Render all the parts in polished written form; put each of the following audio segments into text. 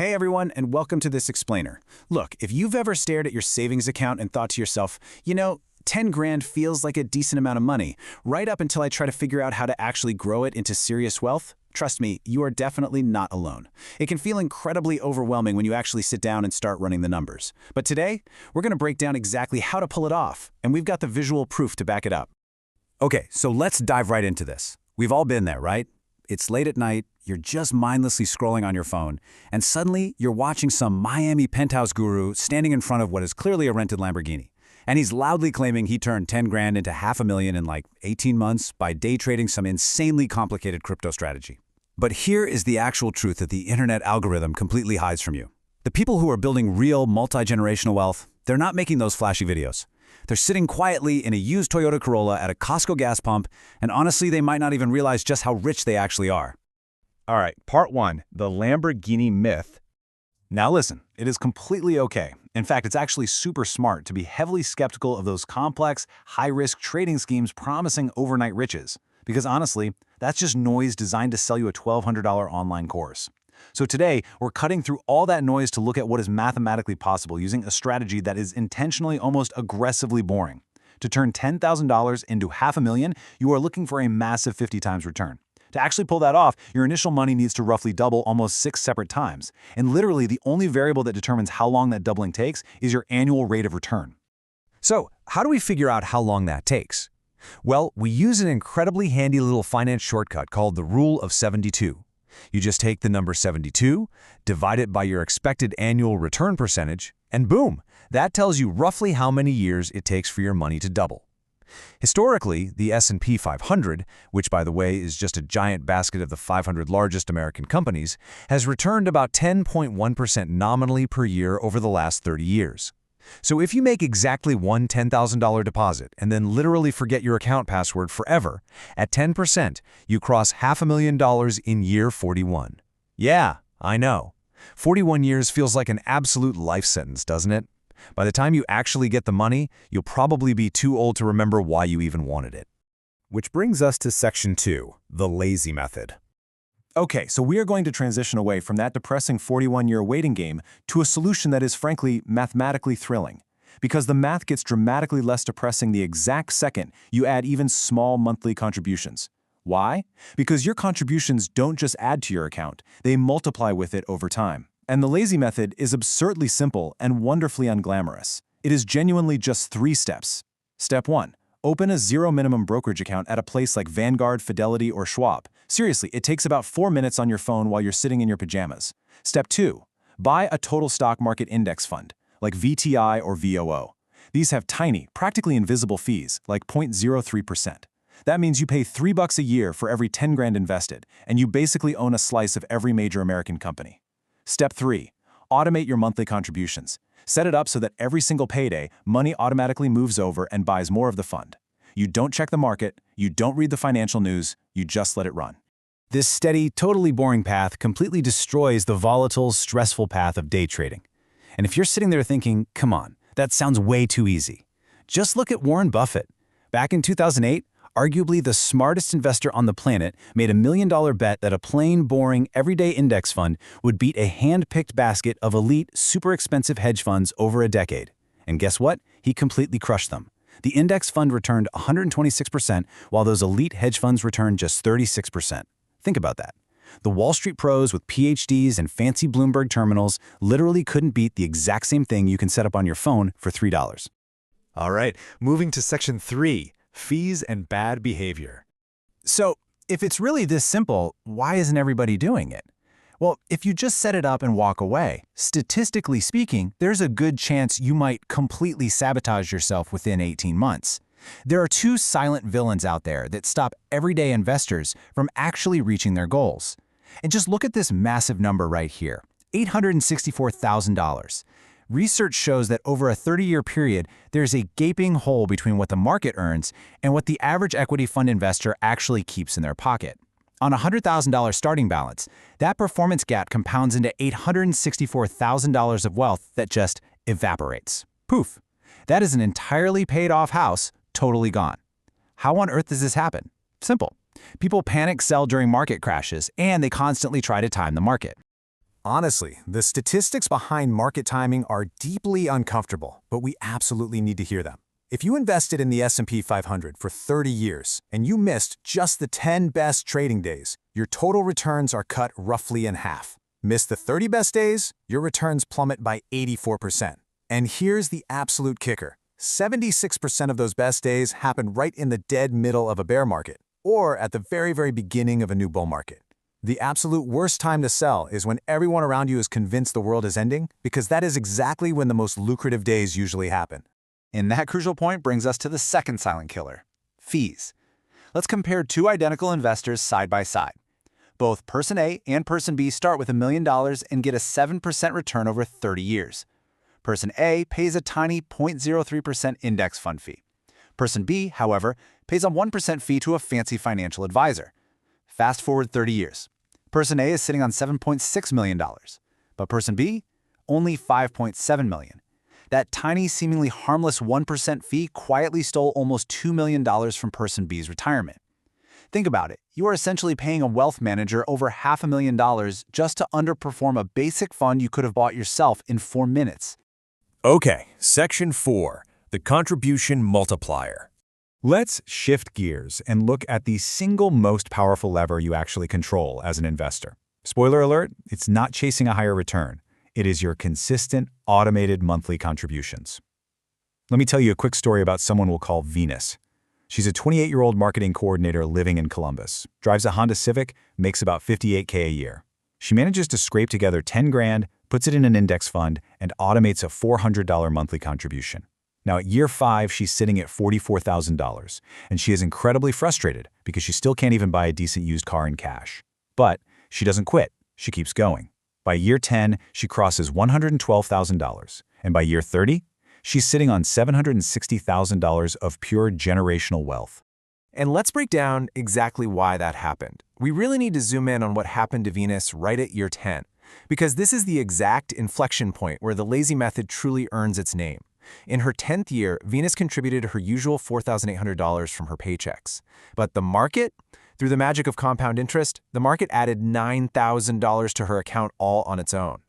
Hey everyone, and welcome to this explainer. Look, if you've ever stared at your savings account and thought to yourself, 10 grand feels like a decent amount of money, right up until I try to figure out how to actually grow it into serious wealth, trust me, you are definitely not alone. It can feel incredibly overwhelming when you actually sit down and start running the numbers. But today, we're going to break down exactly how to pull it off, and we've got the visual proof to back it up. Okay, so let's dive right into this. We've all been there, right? It's late at night, you're just mindlessly scrolling on your phone, and suddenly you're watching some Miami penthouse guru standing in front of what is clearly a rented Lamborghini. And he's loudly claiming he turned 10 grand into $500,000 in like 18 months by day trading some insanely complicated crypto strategy. But here is the actual truth that the internet algorithm completely hides from you. The people who are building real multi-generational wealth, they're not making those flashy videos. They're sitting quietly in a used Toyota Corolla at a Costco gas pump, and honestly, they might not even realize just how rich they actually are. All right, part one, the Lamborghini myth. Now listen, it is completely okay. In fact, it's actually super smart to be heavily skeptical of those complex, high-risk trading schemes promising overnight riches. Because honestly, that's just noise designed to sell you a $1,200 online course. So today, we're cutting through all that noise to look at what is mathematically possible using a strategy that is intentionally almost aggressively boring. To turn $10,000 into $500,000, you are looking for a massive 50 times return. To actually pull that off, your initial money needs to roughly double almost 6 separate times. And literally, the only variable that determines how long that doubling takes is your annual rate of return. So, how do we figure out how long that takes? Well, we use an incredibly handy little finance shortcut called the Rule of 72. You just take the number 72, divide it by your expected annual return percentage, and boom, that tells you roughly how many years it takes for your money to double. Historically, the S&P 500, which by the way is just a giant basket of the 500 largest American companies, has returned about 10.1% nominally per year over the last 30 years. So if you make exactly one $10,000 deposit and then literally forget your account password forever, at 10%, you cross $500,000 in year 41. Yeah, I know. 41 years feels like an absolute life sentence, doesn't it? By the time you actually get the money, you'll probably be too old to remember why you even wanted it. Which brings us to section 2, the lazy method. Okay, so we are going to transition away from that depressing 41-year waiting game to a solution that is frankly mathematically thrilling. Because the math gets dramatically less depressing the exact second you add even small monthly contributions. Why? Because your contributions don't just add to your account, they multiply with it over time. And the lazy method is absurdly simple and wonderfully unglamorous. It is genuinely just 3 steps. Step 1. Open a zero minimum brokerage account at a place like Vanguard, Fidelity, or Schwab. Seriously, it takes about 4 minutes on your phone while you're sitting in your pajamas. Step 2. Buy a total stock market index fund, like VTI or VOO. These have tiny, practically invisible fees, like 0.03%. That means you pay $3 a year for every 10 grand invested, and you basically own a slice of every major American company. Step 3. Automate your monthly contributions. Set it up so that every single payday, money automatically moves over and buys more of the fund. You don't check the market, you don't read the financial news, you just let it run. This steady, totally boring path completely destroys the volatile, stressful path of day trading. And if you're sitting there thinking, come on, that sounds way too easy, just look at Warren Buffett. Back in 2008, arguably the smartest investor on the planet made a $1 million bet that a plain, boring, everyday index fund would beat a hand-picked basket of elite, super expensive hedge funds over a decade. And guess what? He completely crushed them. The index fund returned 126%, while those elite hedge funds returned just 36%. Think about that. The Wall Street pros with PhDs and fancy Bloomberg terminals literally couldn't beat the exact same thing you can set up on your phone for $3. All right, moving to section 3. Fees and bad behavior. So, if it's really this simple, why isn't everybody doing it? Well, if you just set it up and walk away, statistically speaking, there's a good chance you might completely sabotage yourself within 18 months. There are 2 silent villains out there that stop everyday investors from actually reaching their goals. And just look at this massive number right here, $864,000. Research shows that over a 30-year period, there's a gaping hole between what the market earns and what the average equity fund investor actually keeps in their pocket. On a $100,000 starting balance, that performance gap compounds into $864,000 of wealth that just evaporates. Poof! That is an entirely paid-off house, totally gone. How on earth does this happen? Simple. People panic sell during market crashes, and they constantly try to time the market. Honestly, the statistics behind market timing are deeply uncomfortable, but we absolutely need to hear them. If you invested in the S&P 500 for 30 years and you missed just the 10 best trading days, your total returns are cut roughly in half. Miss the 30 best days, your returns plummet by 84%. And here's the absolute kicker. 76% of those best days happen right in the dead middle of a bear market, or at the very beginning of a new bull market. The absolute worst time to sell is when everyone around you is convinced the world is ending, because that is exactly when the most lucrative days usually happen. And that crucial point brings us to the second silent killer, fees. Let's compare two identical investors side by side. Both person A and person B start with $1 million and get a 7% return over 30 years. Person A pays a tiny 0.03% index fund fee. Person B, however, pays a 1% fee to a fancy financial advisor. Fast forward 30 years. Person A is sitting on $7.6 million, but person B, only $5.7 million. That tiny, seemingly harmless 1% fee quietly stole almost $2 million from person B's retirement. Think about it. You are essentially paying a wealth manager over $500,000 just to underperform a basic fund you could have bought yourself in 4 minutes. Okay, Section 4, the contribution multiplier. Let's shift gears and look at the single most powerful lever you actually control as an investor. Spoiler alert, it's not chasing a higher return. It is your consistent, automated monthly contributions. Let me tell you a quick story about someone we'll call Venus. She's a 28-year-old marketing coordinator living in Columbus, drives a Honda Civic, makes about $58K a year. She manages to scrape together 10 grand, puts it in an index fund, and automates a $400 monthly contribution. Now at year 5, she's sitting at $44,000, and she is incredibly frustrated because she still can't even buy a decent used car in cash. But she doesn't quit. She keeps going. By year 10, she crosses $112,000, and by year 30, she's sitting on $760,000 of pure generational wealth. And let's break down exactly why that happened. We really need to zoom in on what happened to Venus right at year 10, because this is the exact inflection point where the lazy method truly earns its name. In her 10th year, Venus contributed her usual $4,800 from her paychecks. But the market? Through the magic of compound interest, the market added $9,000 to her account all on its own.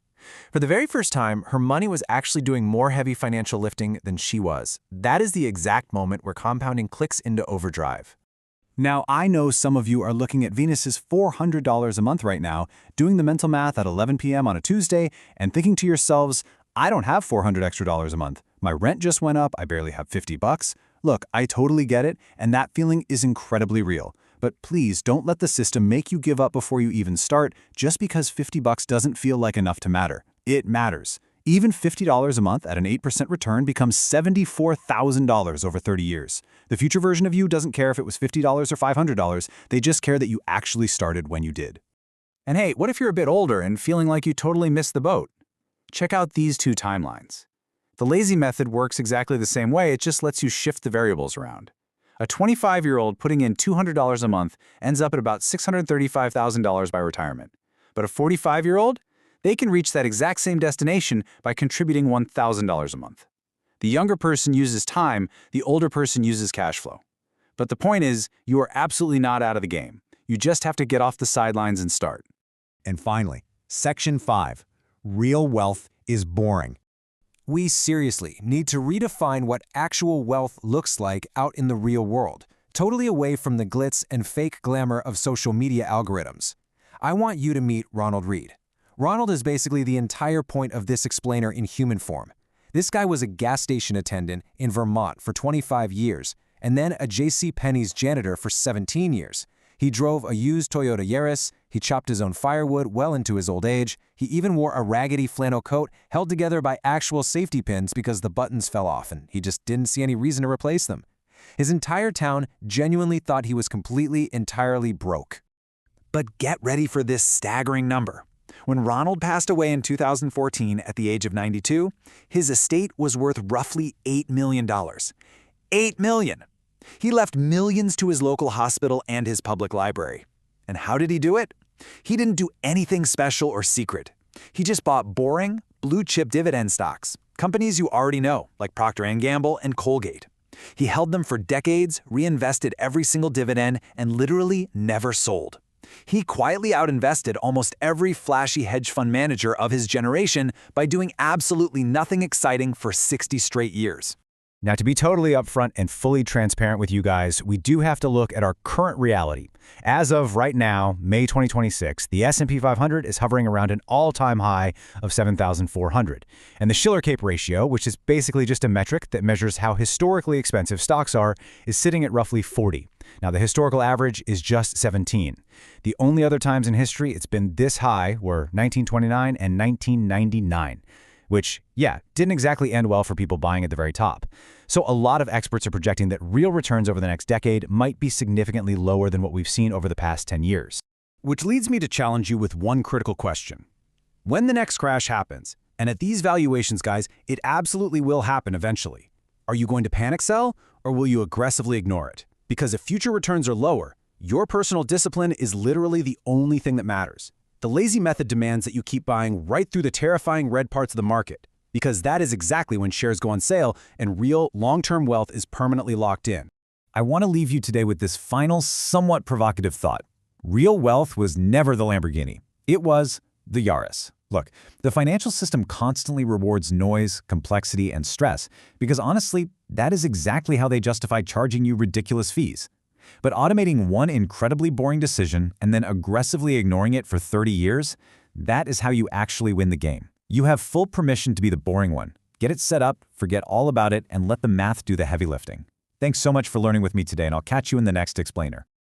For the very first time, her money was actually doing more heavy financial lifting than she was. That is the exact moment where compounding clicks into overdrive. Now, I know some of you are looking at Venus's $400 a month right now, doing the mental math at 11 p.m. on a Tuesday, and thinking to yourselves, I don't have $400 extra a month. My rent just went up, I barely have $50. Look, I totally get it, and that feeling is incredibly real. But please don't let the system make you give up before you even start just because $50 doesn't feel like enough to matter. It matters. Even $50 a month at an 8% return becomes $74,000 over 30 years. The future version of you doesn't care if it was $50 or $500, they just care that you actually started when you did. And hey, what if you're a bit older and feeling like you totally missed the boat? Check out these two timelines. The lazy method works exactly the same way, it just lets you shift the variables around. A 25-year-old putting in $200 a month ends up at about $635,000 by retirement. But a 45-year-old? They can reach that exact same destination by contributing $1,000 a month. The younger person uses time, the older person uses cash flow. But the point is, you are absolutely not out of the game. You just have to get off the sidelines and start. And finally, Section 5, real wealth is boring. We seriously need to redefine what actual wealth looks like out in the real world, totally away from the glitz and fake glamour of social media algorithms. I want you to meet Ronald Reed. Ronald is basically the entire point of this explainer in human form. This guy was a gas station attendant in Vermont for 25 years, and then a JCPenney's janitor for 17 years. He drove a used Toyota Yaris, he chopped his own firewood well into his old age, he even wore a raggedy flannel coat held together by actual safety pins because the buttons fell off and he just didn't see any reason to replace them. His entire town genuinely thought he was entirely broke. But get ready for this staggering number. When Ronald passed away in 2014 at the age of 92, his estate was worth roughly $8 million. $8 million! He left millions to his local hospital and his public library. And how did he do it? He didn't do anything special or secret. He just bought boring, blue-chip dividend stocks, companies you already know, like Procter & Gamble and Colgate. He held them for decades, reinvested every single dividend, and literally never sold. He quietly outinvested almost every flashy hedge fund manager of his generation by doing absolutely nothing exciting for 60 straight years. Now, to be totally upfront and fully transparent with you guys, we do have to look at our current reality. As of right now, May 2026, the S&P 500 is hovering around an all-time high of 7,400. And the Shiller-Cape ratio, which is basically just a metric that measures how historically expensive stocks are, is sitting at roughly 40. Now, the historical average is just 17. The only other times in history it's been this high were 1929 and 1999. Which, yeah, didn't exactly end well for people buying at the very top. So a lot of experts are projecting that real returns over the next decade might be significantly lower than what we've seen over the past 10 years. Which leads me to challenge you with one critical question. When the next crash happens, and at these valuations, guys, it absolutely will happen eventually, are you going to panic sell, or will you aggressively ignore it? Because if future returns are lower, your personal discipline is literally the only thing that matters. The lazy method demands that you keep buying right through the terrifying red parts of the market, because that is exactly when shares go on sale and real long-term wealth is permanently locked in. I want to leave you today with this final, somewhat provocative thought. Real wealth was never the Lamborghini. It was the Yaris. Look, the financial system constantly rewards noise, complexity, and stress, because honestly, that is exactly how they justify charging you ridiculous fees. But automating one incredibly boring decision and then aggressively ignoring it for 30 years, that is how you actually win the game. You have full permission to be the boring one. Get it set up, forget all about it, and let the math do the heavy lifting. Thanks so much for learning with me today, and I'll catch you in the next explainer.